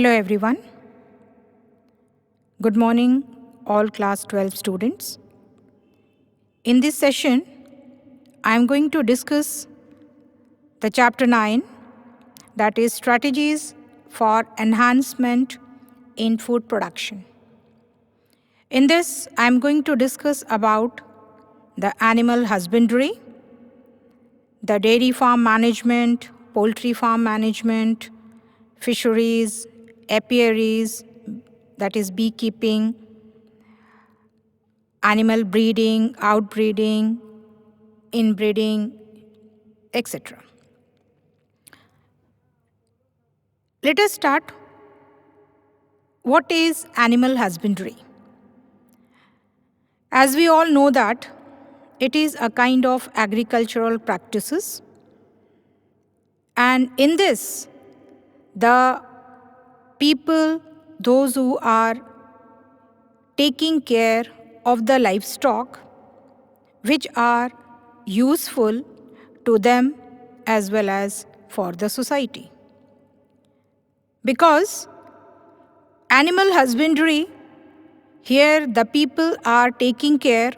Hello everyone. Good morning, all class 12 students. In this session, I am going to discuss the chapter 9, that is strategies for enhancement in food production. In this, I am going to discuss about the animal husbandry, the dairy farm management, poultry farm management, fisheries, apiaries, that is beekeeping, animal breeding, outbreeding, inbreeding, etc. Let us start. What is animal husbandry? As we all know that it is a kind of agricultural practices, and in this the people, those who are taking care of the livestock which are useful to them as well as for the society. Because animal husbandry, here the people are taking care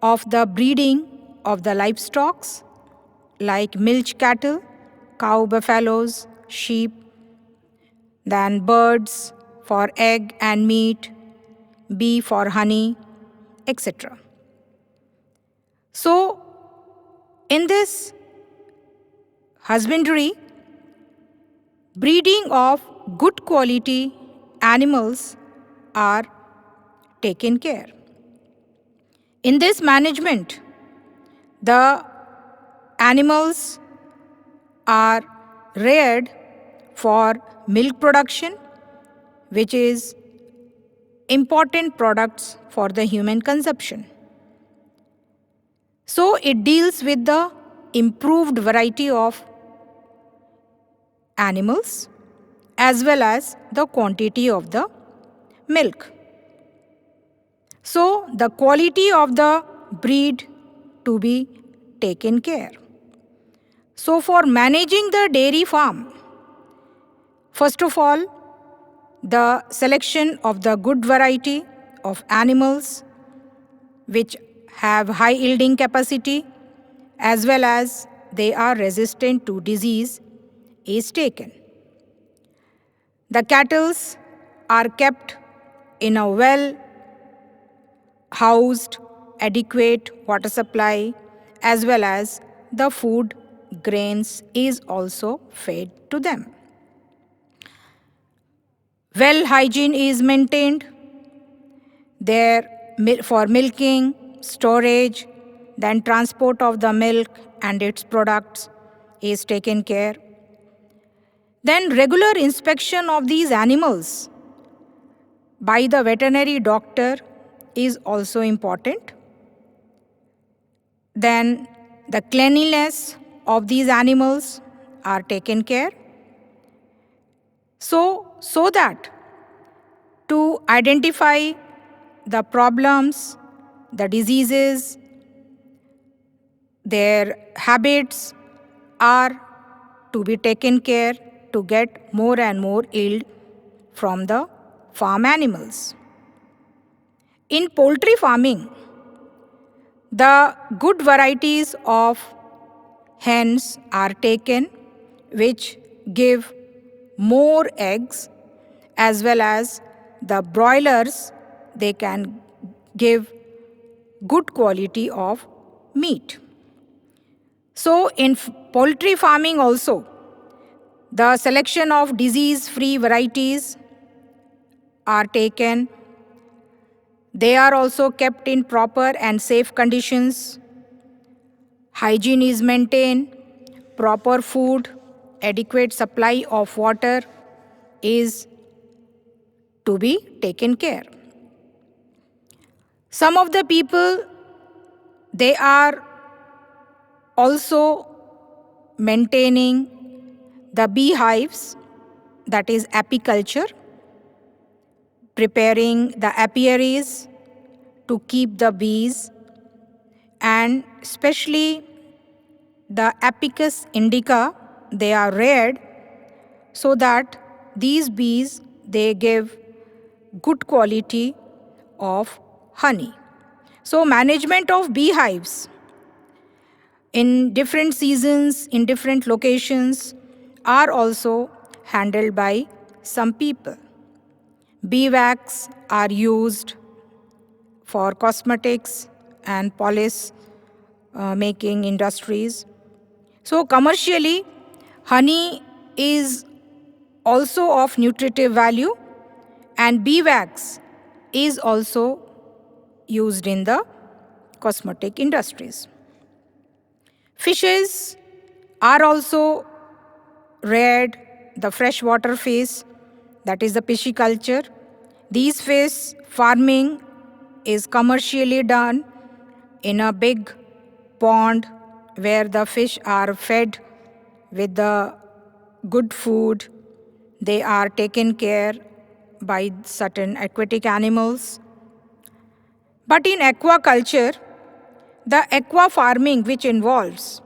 of the breeding of the livestock like milch cattle, cow, buffaloes, sheep, then birds for egg and meat, bee for honey, etc. So, in this husbandry, breeding of good quality animals are taken care. In this management, the animals are reared for milk production, which is important products for the human consumption. So it deals with the improved variety of animals as well as the quantity of the milk. So the quality of the breed to be taken care. So for managing the dairy farm, first of all, the selection of the good variety of animals which have high yielding capacity as well as they are resistant to disease is taken. The cattle are kept in a well housed, adequate water supply as well as the food grains is also fed to them. Well hygiene is maintained there for milking, storage, then transport of the milk and its products is taken care. Then regular inspection of these animals by the veterinary doctor is also important. Then the cleanliness of these animals are taken care. So that to identify the problems, the diseases, their habits are to be taken care to get more and more yield from the farm animals. In poultry farming, the good varieties of hens are taken which give more eggs as well as the broilers, they can give good quality of meat. So in poultry farming also, the selection of disease-free varieties are taken. They are also kept in proper and safe conditions. Hygiene is maintained. Proper food, adequate supply of water is to be taken care. Some of the people, they are also maintaining the beehives, that is apiculture, preparing the apiaries to keep the bees, and especially the Apicus indica, they are reared so that these bees, they give good quality of honey. So management of beehives in different seasons, in different locations, are also handled by some people. Bee wax are used for cosmetics and polish making industries. So commercially, honey is also of nutritive value, and bee wax is also used in the cosmetic industries. Fishes are also reared, the freshwater fish, that is the pisciculture. These fish farming is commercially done in a big pond where the fish are fed with the good food. They are taken care by certain aquatic animals. But in aquaculture, the aqua farming, which involves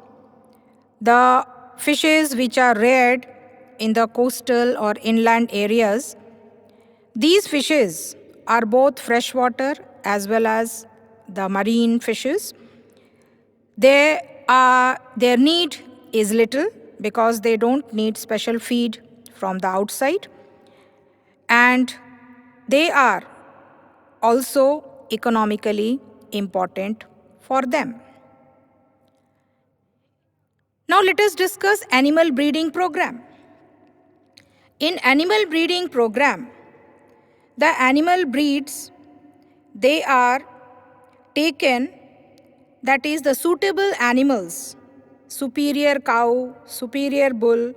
the fishes which are reared in the coastal or inland areas, these fishes are both freshwater as well as the marine fishes. Their need is little because they don't need special feed from the outside, and they are also economically important for them. Now let us discuss animal breeding program. In animal breeding program, the animal breeds, they are taken, that is the suitable animals, superior cow, superior bull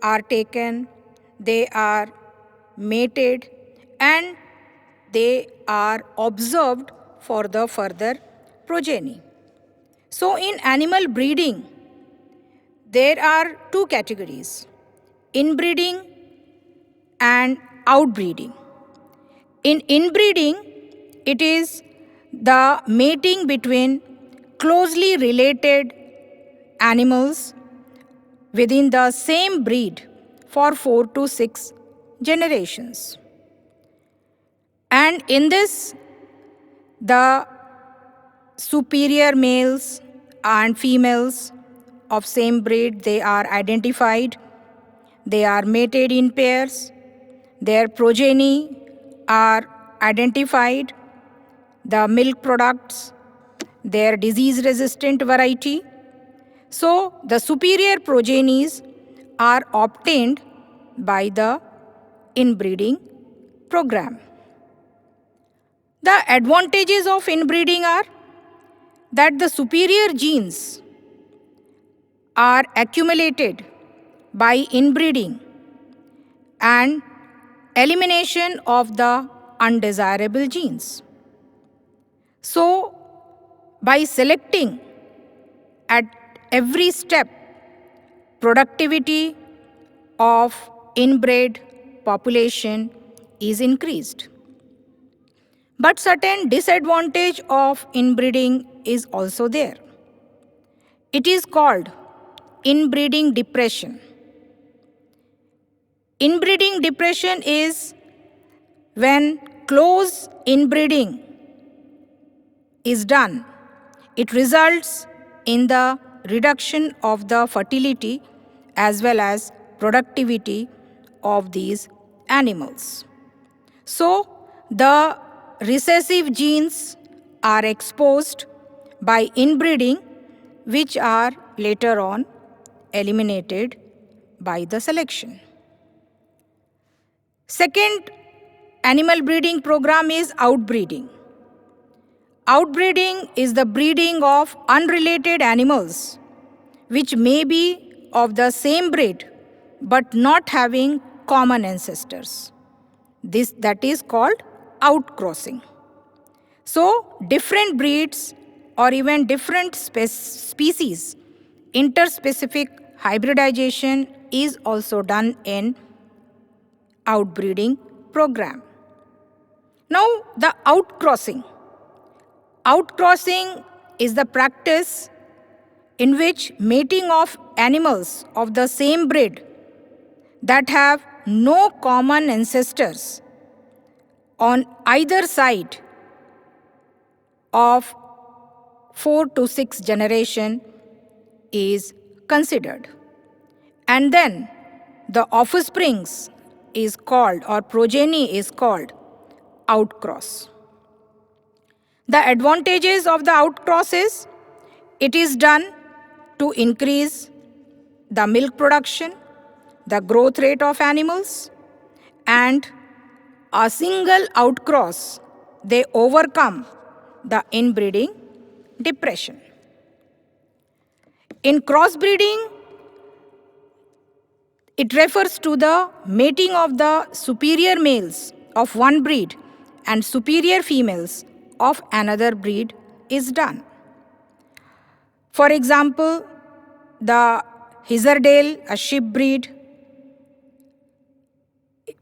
are taken, they are mated, and they are observed for the further progeny. So in animal breeding, there are two categories: inbreeding and outbreeding. In inbreeding, it is the mating between closely related animals within the same breed for 4 to 6 generations. And in this, the superior males and females of same breed, they are identified, they are mated in pairs, their progeny are identified, the milk products, their disease-resistant variety. So the superior progenies are obtained by the inbreeding program. The advantages of inbreeding are that the superior genes are accumulated by inbreeding and elimination of the undesirable genes. So, by selecting at every step, productivity of inbred population is increased. But certain disadvantage of inbreeding is also there. It is called inbreeding depression. Inbreeding depression is when close inbreeding is done, it results in the reduction of the fertility as well as productivity of these animals. So, the recessive genes are exposed by inbreeding, which are later on eliminated by the selection. Second animal breeding program is outbreeding. Outbreeding is the breeding of unrelated animals which may be of the same breed but not having common ancestors. That is called outcrossing. So different breeds or even different species, interspecific hybridization is also done in outbreeding program. Now the outcrossing. Outcrossing is the practice in which mating of animals of the same breed that have no common ancestors on either side of 4 to 6 generation is considered. And then the offsprings is called, or progeny is called, outcross. The advantages of the outcross is it is done to increase the milk production, the growth rate of animals, and a single outcross, they overcome the inbreeding depression. In crossbreeding, it refers to the mating of the superior males of one breed and superior females of another breed is done. For example, the Hizardale, a sheep breed,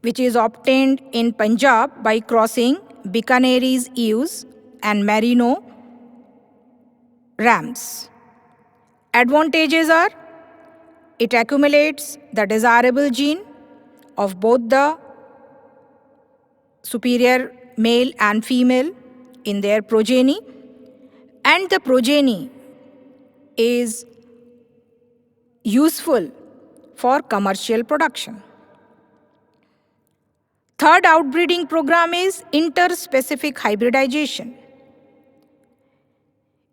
which is obtained in Punjab by crossing Bikaneris ewes and Merino rams. Advantages are it accumulates the desirable gene of both the superior male and female in their progeny, and the progeny is useful for commercial production. Third outbreeding program is interspecific hybridization.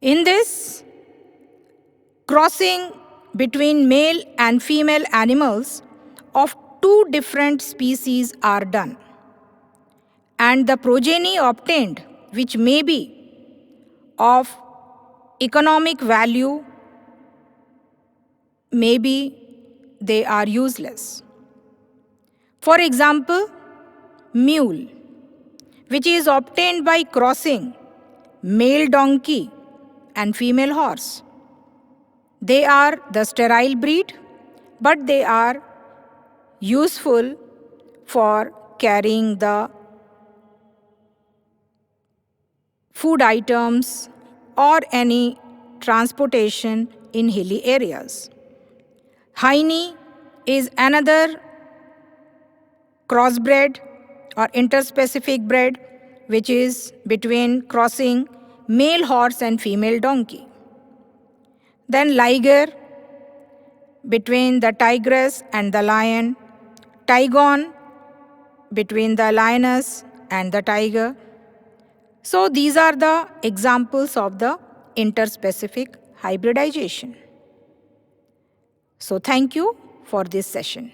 In this, crossing between male and female animals of two different species are done, and the progeny obtained, which may be of economic value, maybe they are useless. For example, mule, which is obtained by crossing male donkey and female horse. They are the sterile breed, but they are useful for carrying the food items or any transportation in hilly areas. Hiney is another crossbred or interspecific bred, which is between crossing male horse and female donkey. Then liger, between the tigress and the lion. Tigon, between the lioness and the tiger. So these are the examples of the interspecific hybridization. So thank you for this session.